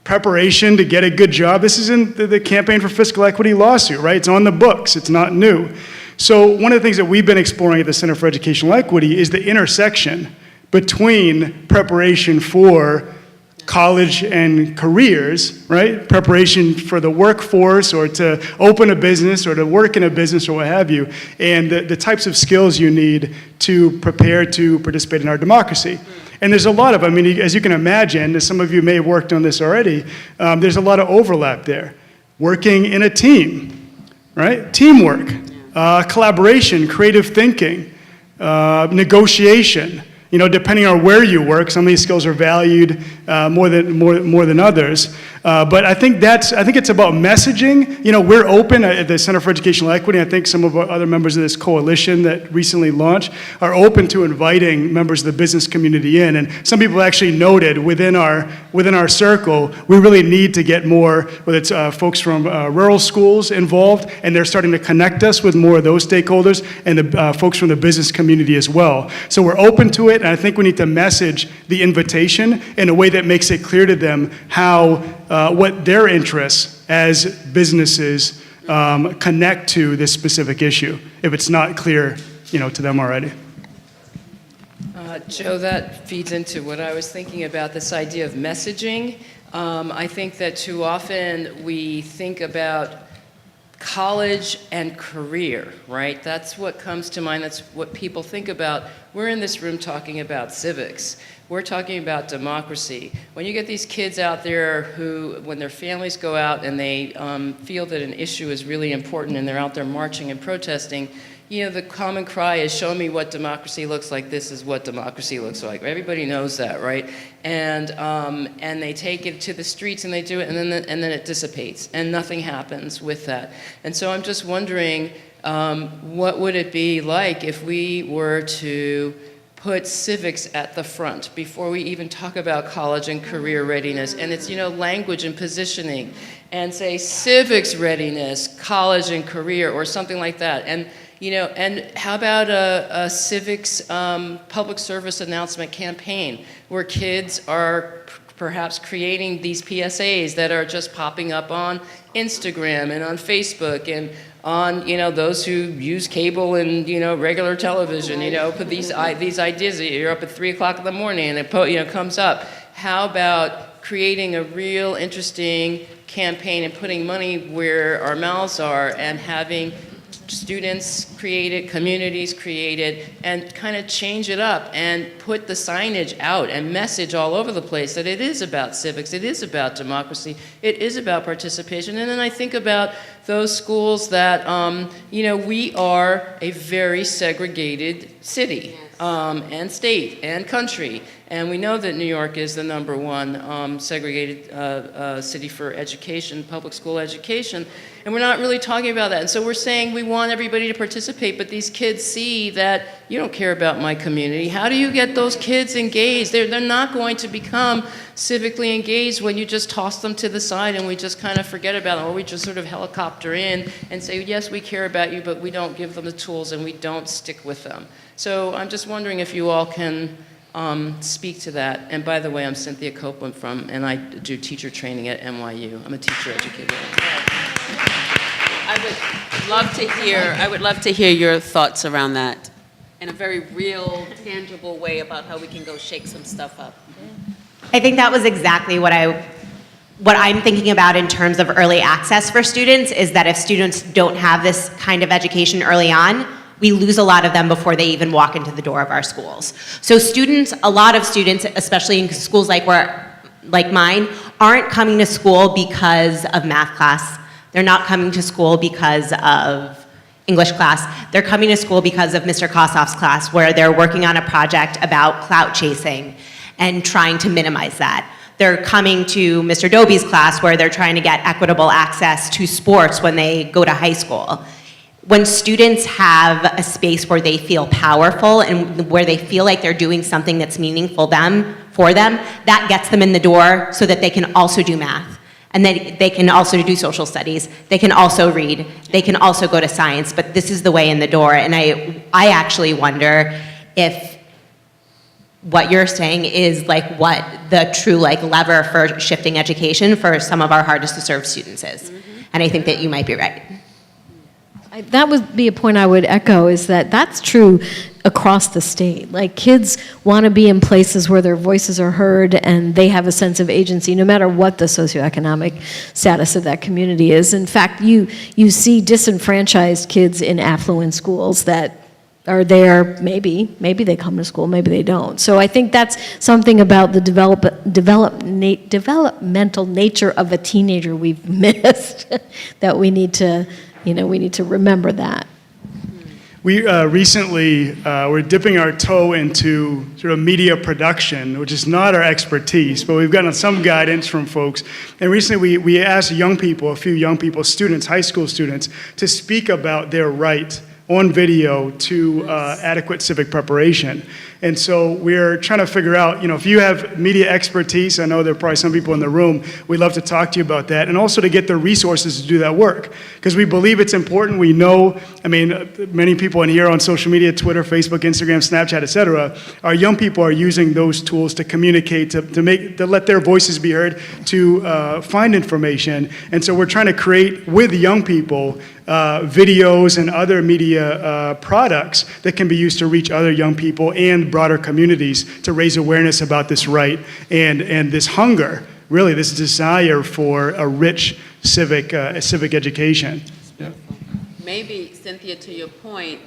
Preparation to get a good job. This is in the Campaign for Fiscal Equity lawsuit, right? It's on the books. It's not new. So one of the things that we've been exploring at the Center for Educational Equity is the intersection between preparation for college and careers, right? Preparation for the workforce, or to open a business, or to work in a business, or what have you, and the types of skills you need to prepare to participate in our democracy. And there's a lot of, as you can imagine, as some of you may have worked on this already, there's a lot of overlap there. Working in a team, right? Teamwork, collaboration, creative thinking, negotiation. Depending on where you work, some of these skills are valued more than others. But I think it's about messaging. We're open at the Center for Educational Equity. I think some of our other members of this coalition that recently launched are open to inviting members of the business community in. And some people actually noted within our circle, we really need to get more, whether it's folks from rural schools involved, and they're starting to connect us with more of those stakeholders, and the folks from the business community as well. So we're open to it. And I think we need to message the invitation in a way that makes it clear to them how what their interests as businesses connect to this specific issue, if it's not clear, to them already. Joe, that feeds into what I was thinking about, this idea of messaging. I think that too often we think about college and career, right? That's what comes to mind. That's what people think about. We're in this room talking about civics. We're talking about democracy. When you get these kids out there who, when their families go out and they feel that an issue is really important and they're out there marching and protesting, the common cry is, show me what democracy looks like. This is what democracy looks like. Everybody knows that, right? And they take it to the streets and they do it, and then it dissipates, and nothing happens with that. And so I'm just wondering, what would it be like if we were to put civics at the front before we even talk about college and career readiness, and it's language and positioning, and say civics readiness, college and career, or something like that. And how about a civics public service announcement campaign where kids are perhaps creating these PSAs that are just popping up on Instagram and on Facebook and on those who use cable and regular television, put these ideas. You're up at 3 o'clock in the morning and it comes up. How about creating a real interesting campaign and putting money where our mouths are and having students created, communities created, and kind of change it up and put the signage out and message all over the place that it is about civics, it is about democracy, it is about participation. And then I think about those schools that, we are a very segregated city and state and country. And we know that New York is the #1 segregated city for education, public school education. And we're not really talking about that. And so we're saying we want everybody to participate, but these kids see that you don't care about my community. How do you get those kids engaged? They're not going to become civically engaged when you just toss them to the side and we just kind of forget about them, or we just sort of helicopter in and say, yes, we care about you, but we don't give them the tools and we don't stick with them. So I'm just wondering if you all can speak to that. And by the way, I'm Cynthia Copeland and I do teacher training at NYU. I'm a teacher educator. I would love to hear your thoughts around that in a very real, tangible way about how we can go shake some stuff up. I think that was exactly what I'm thinking about in terms of early access for students, is that if students don't have this kind of education early on, we lose a lot of them before they even walk into the door of our schools. So a lot of students, especially in schools like mine, aren't coming to school because of math class. They're not coming to school because of English class. They're coming to school because of Mr. Kossoff's class, where they're working on a project about clout chasing and trying to minimize that. They're coming to Mr. Dobie's class, where they're trying to get equitable access to sports when they go to high school. When students have a space where they feel powerful and where they feel like they're doing something that's meaningful for them, that gets them in the door so that they can also do math. And then they can also do social studies. They can also read. They can also go to science. But this is the way in the door. And I actually wonder if what you're saying is what the true lever for shifting education for some of our hardest to serve students is. Mm-hmm. And I think that you might be right. That would be a point I would echo, is that that's true across the state. Kids want to be in places where their voices are heard and they have a sense of agency, no matter what the socioeconomic status of that community is. In fact, you see disenfranchised kids in affluent schools that are there, maybe they come to school, maybe they don't. So I think that's something about the developmental nature of a teenager we've missed that we need to remember that. We recently were dipping our toe into sort of media production, which is not our expertise, but we've gotten some guidance from folks. And recently we asked a few young people, students, high school students, to speak about their right on video to adequate civic preparation. And so we're trying to figure out, if you have media expertise, I know there are probably some people in the room, we'd love to talk to you about that, and also to get the resources to do that work. Because we believe it's important. We know, many people in here on social media, Twitter, Facebook, Instagram, Snapchat, et cetera, our young people are using those tools to communicate, to let their voices be heard, to find information. And so we're trying to create with young people videos and other media products that can be used to reach other young people and broader communities to raise awareness about this right and this hunger, really this desire for a rich civic education. Yeah. Maybe, Cynthia, to your point,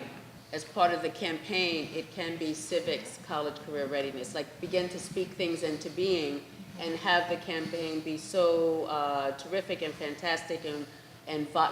as part of the campaign, it can be civics, college career readiness, like begin to speak things into being and have the campaign be so terrific and fantastic and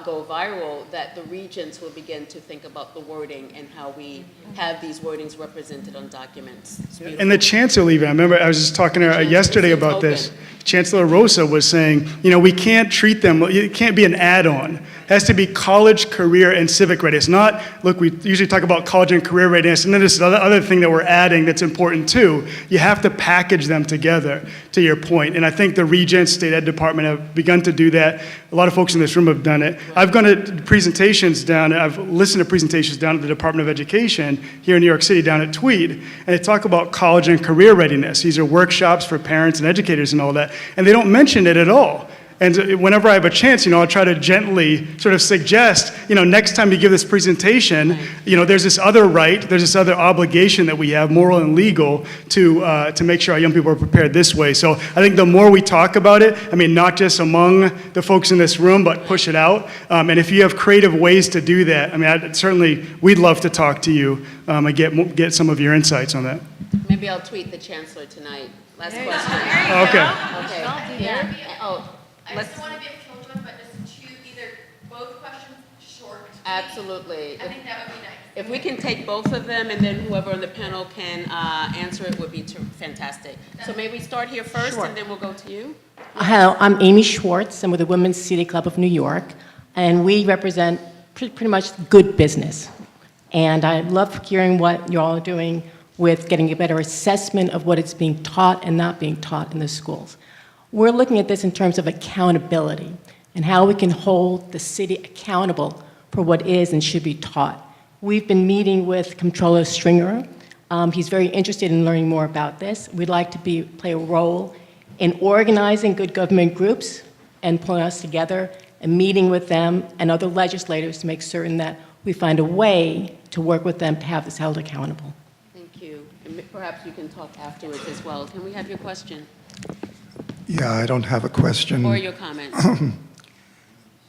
go viral that the regents will begin to think about the wording and how we have these wordings represented on documents. And the chancellor even, I remember I was just talking to her yesterday about this. Chancellor Rosa was saying, we can't treat them, it can't be an add-on. It has to be college, career, and civic readiness. Not, look, we usually talk about college and career readiness, and then there's other thing that we're adding that's important too. You have to package them together, to your point. And I think the Regents, State Ed Department have begun to do that. A lot of folks in this room have done it. I've gone to presentations I've listened to presentations down at the Department of Education here in New York City, down at Tweed, and they talk about college and career readiness. These are workshops for parents and educators and all that, and they don't mention it at all. And whenever I have a chance, I'll try to gently sort of suggest, next time you give this presentation, there's this other right, there's this other obligation that we have, moral and legal, to make sure our young people are prepared this way. So I think the more we talk about it, not just among the folks in this room, but push it out. And if you have creative ways to do that, certainly we'd love to talk to you and get some of your insights on that. Maybe I'll tweet the chancellor tonight. Last question. Okay. Here? Oh. I just want to be a killjoy, but just choose either both questions short. Absolutely. I think that would be nice. If we can take both of them and then whoever on the panel can answer it would be fantastic. So may we start here first Sure. and then we'll go to you? Hello, I'm Amy Schwartz. I'm with the Women's City Club of New York, and we represent pretty much good business. And I love hearing what you all are doing with getting a better assessment of what is being taught and not being taught in the schools. We're looking at this in terms of accountability and how we can hold the city accountable for what is and should be taught. We've been meeting with Comptroller Stringer. He's very interested in learning more about this. We'd like to play a role in organizing good government groups and pulling us together and meeting with them and other legislators to make certain that we find a way to work with them to have this held accountable. Thank you. And perhaps you can talk afterwards as well. Can we have your question? Yeah, I don't have a question. Or your comment.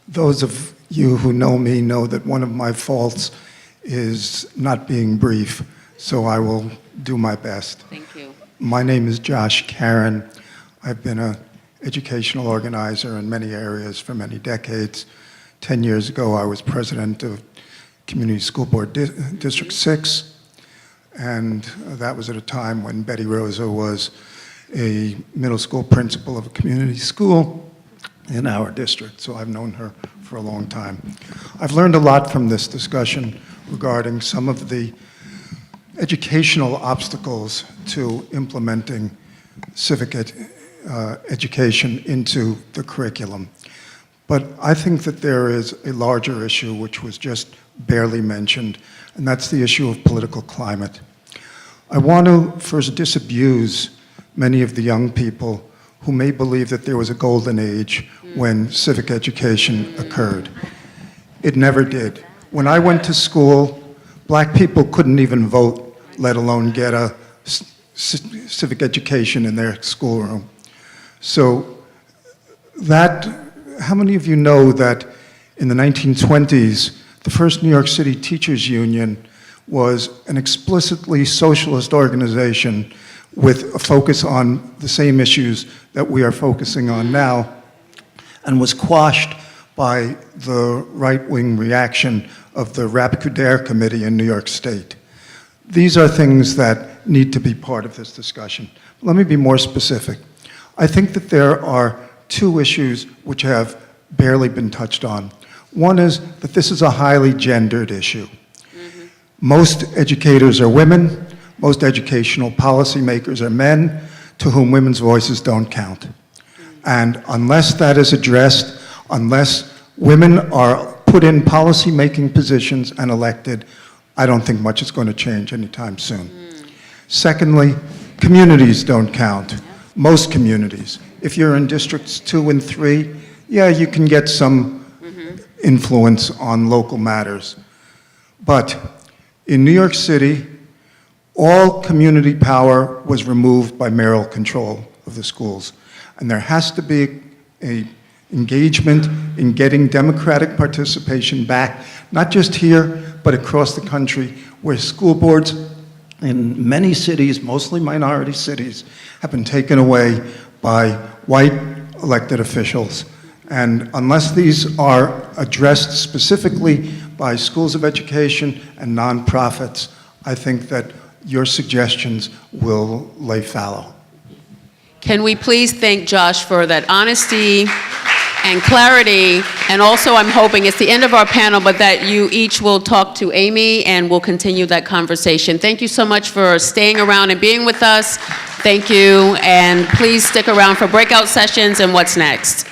Those of you who know me know that one of my faults is not being brief, so I will do my best. Thank you. My name is Josh Karen. I've been an educational organizer in many areas for many decades. 10 years ago, I was president of Community School Board District 6, and that was at a time when Betty Rosa was a middle school principal of a community school in our district, so I've known her for a long time. I've learned a lot from this discussion regarding some of the educational obstacles to implementing civic education into the curriculum. But I think that there is a larger issue which was just barely mentioned, and that's the issue of political climate. I want to first disabuse many of the young people who may believe that there was a golden age when civic education occurred. It never did. When I went to school, black people couldn't even vote, let alone get a civic education in their schoolroom. So how many of you know that in the 1920s, the first New York City Teachers Union was an explicitly socialist organization with a focus on the same issues that we are focusing on now, and was quashed by the right-wing reaction of the Rapp-Kuder Committee in New York State. These are things that need to be part of this discussion. Let me be more specific. I think that there are two issues which have barely been touched on. One is that this is a highly gendered issue. Most educators are women. Most educational policymakers are men to whom women's voices don't count. And unless that is addressed, unless women are put in policy-making positions and elected, I don't think much is going to change anytime soon. Secondly, communities don't count. Most communities. If you're in districts 2 and 3, yeah, you can get some influence on local matters. But in New York City, all community power was removed by mayoral control of the schools. And there has to be an engagement in getting democratic participation back, not just here, but across the country, where school boards in many cities, mostly minority cities, have been taken away by white elected officials. And unless these are addressed specifically by schools of education and nonprofits, I think that your suggestions will lay fallow. Can we please thank Josh for that honesty and clarity, and also I'm hoping it's the end of our panel, but that you each will talk to Amy and we'll continue that conversation. Thank you so much for staying around and being with us. Thank you, and please stick around for breakout sessions and what's next.